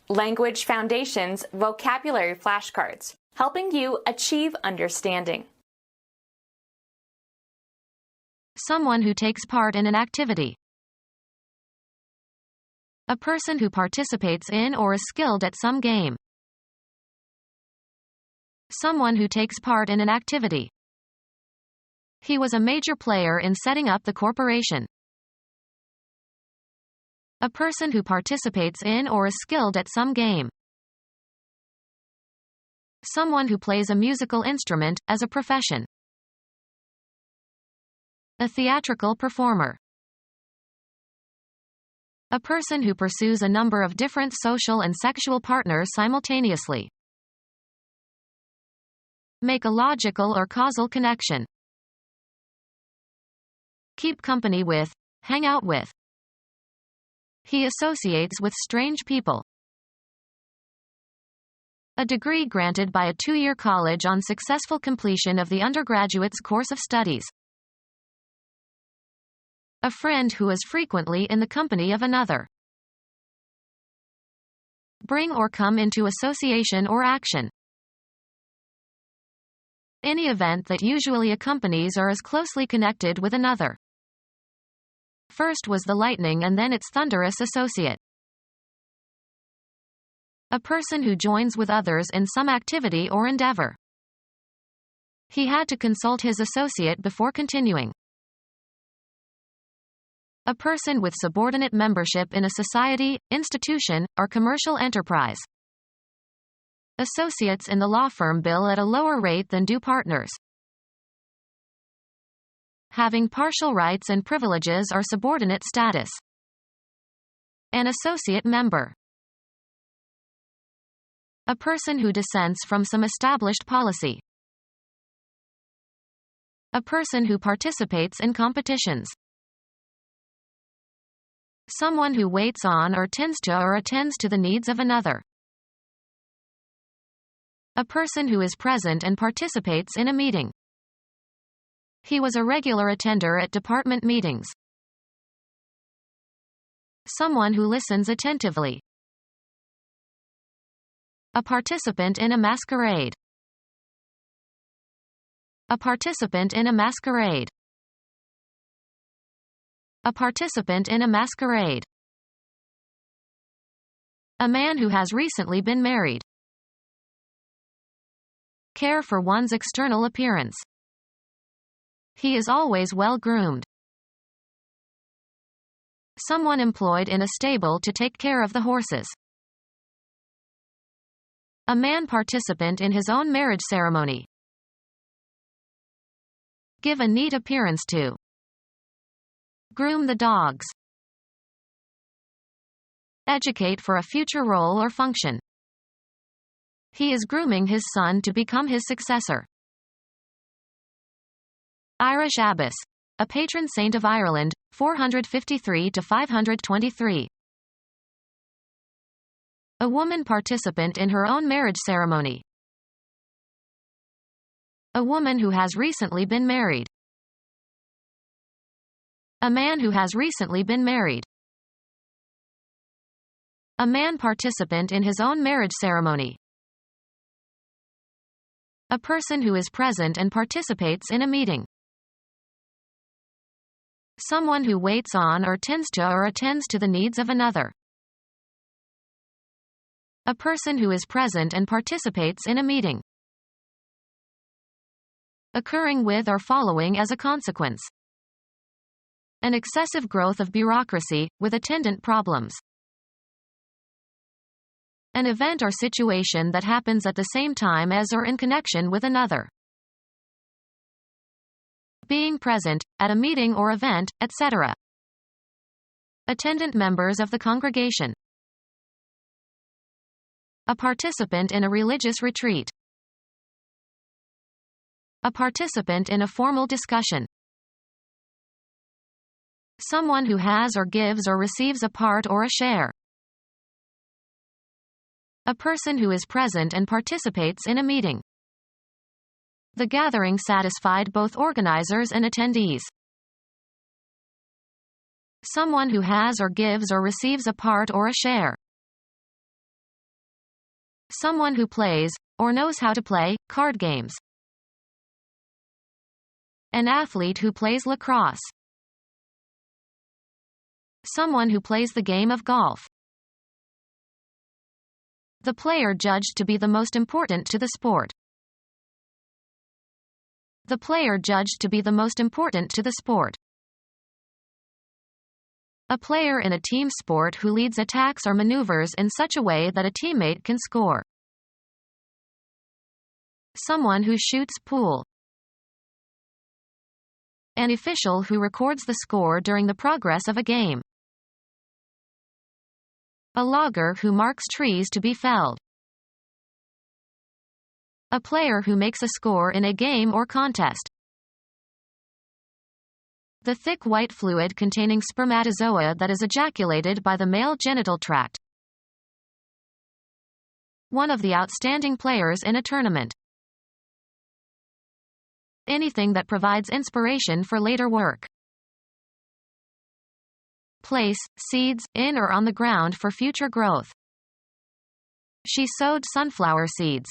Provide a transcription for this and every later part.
Language Foundations Vocabulary Flashcards, helping you achieve understanding. Someone who takes part in an activity. A person who participates in or is skilled at some game. Someone who takes part in an activity. He was a major player in setting up the corporation. A person who participates in or is skilled at some game. Someone who plays a musical instrument, as a profession. A theatrical performer. A person who pursues a number of different social and sexual partners simultaneously. Make a logical or causal connection. Keep company with, hang out with. He associates with strange people. A degree granted by a 2-year college on successful completion of the undergraduate's course of studies. A friend who is frequently in the company of another. Bring or come into association or action. Any event that usually accompanies or is closely connected with another. First was the lightning and then its thunderous associate. A person who joins with others in some activity or endeavor. He had to consult his associate before continuing. A person with subordinate membership in a society, institution, or commercial enterprise. Associates in the law firm bill at a lower rate than do partners. Having partial rights and privileges or subordinate status. An associate member. A person who dissents from some established policy. A person who participates in competitions. Someone who waits on or attends to the needs of another. A person who is present and participates in a meeting. He was a regular attender at department meetings. Someone who listens attentively. A participant in a masquerade. A participant in a masquerade. A participant in a masquerade. A man who has recently been married. Care for one's external appearance. He is always well groomed. Someone employed in a stable to take care of the horses. A man participant in his own marriage ceremony. Give a neat appearance to. Groom the dogs. Educate for a future role or function. He is grooming his son to become his successor. Irish abbess. A patron saint of Ireland, 453 to 523. A woman participant in her own marriage ceremony. A woman who has recently been married. A man who has recently been married. A man participant in his own marriage ceremony. A person who is present and participates in a meeting. Someone who waits on or attends to the needs of another. A person who is present and participates in a meeting. Occurring with or following as a consequence. An excessive growth of bureaucracy, with attendant problems. An event or situation that happens at the same time as or in connection with another. Being present, at a meeting or event, etc. Attendant members of the congregation. A participant in a religious retreat. A participant in a formal discussion. Someone who has or gives or receives a part or a share. A person who is present and participates in a meeting. The gathering satisfied both organizers and attendees. Someone who has or gives or receives a part or a share. Someone who plays, or knows how to play, card games. An athlete who plays lacrosse. Someone who plays the game of golf. The player judged to be the most important to the sport. The player judged to be the most important to the sport. A player in a team sport who leads attacks or maneuvers in such a way that a teammate can score. Someone who shoots pool. An official who records the score during the progress of a game. A logger who marks trees to be felled. A player who makes a score in a game or contest. The thick white fluid containing spermatozoa that is ejaculated by the male genital tract. One of the outstanding players in a tournament. Anything that provides inspiration for later work. Place seeds in or on the ground for future growth. She sowed sunflower seeds.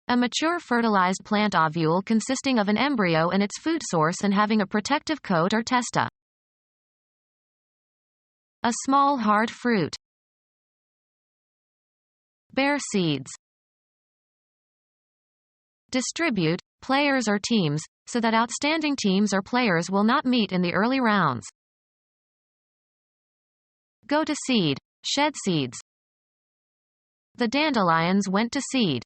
A mature fertilized plant ovule consisting of an embryo and its food source and having a protective coat or testa. A small hard fruit. Bear seeds. Distribute, players or teams, so that outstanding teams or players will not meet in the early rounds. Go to seed, shed seeds. The dandelions went to seed.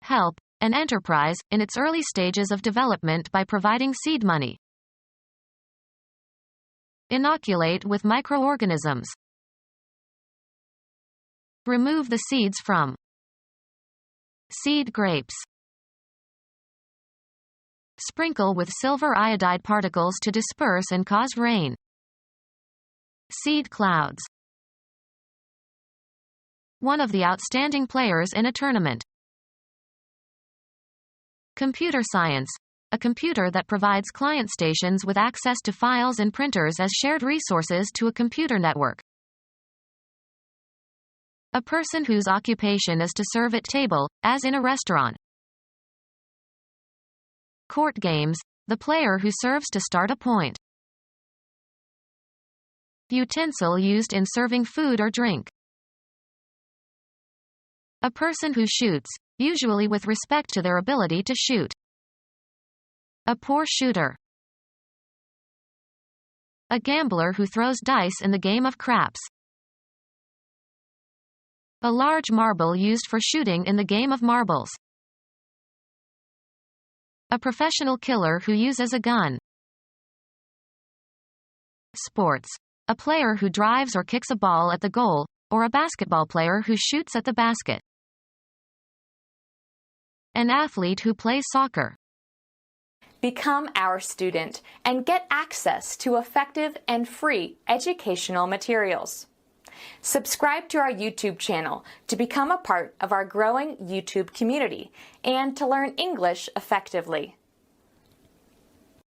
Help, an enterprise, in its early stages of development by providing seed money. Inoculate with microorganisms. Remove the seeds from. Seed grapes. Sprinkle with silver iodide particles to disperse and cause rain. Seed clouds. One of the outstanding players in a tournament. Computer science. A computer that provides client stations with access to files and printers as shared resources to a computer network. A person whose occupation is to serve at table, as in a restaurant. Court games. The player who serves to start a point. Utensil used in serving food or drink. A person who shoots, usually with respect to their ability to shoot. A poor shooter. A gambler who throws dice in the game of craps. A large marble used for shooting in the game of marbles. A professional killer who uses a gun. Sports. A player who drives or kicks a ball at the goal, or a basketball player who shoots at the basket. An athlete who plays soccer. Become our student and get access to effective and free educational materials. Subscribe to our YouTube channel to become a part of our growing YouTube community and to learn English effectively.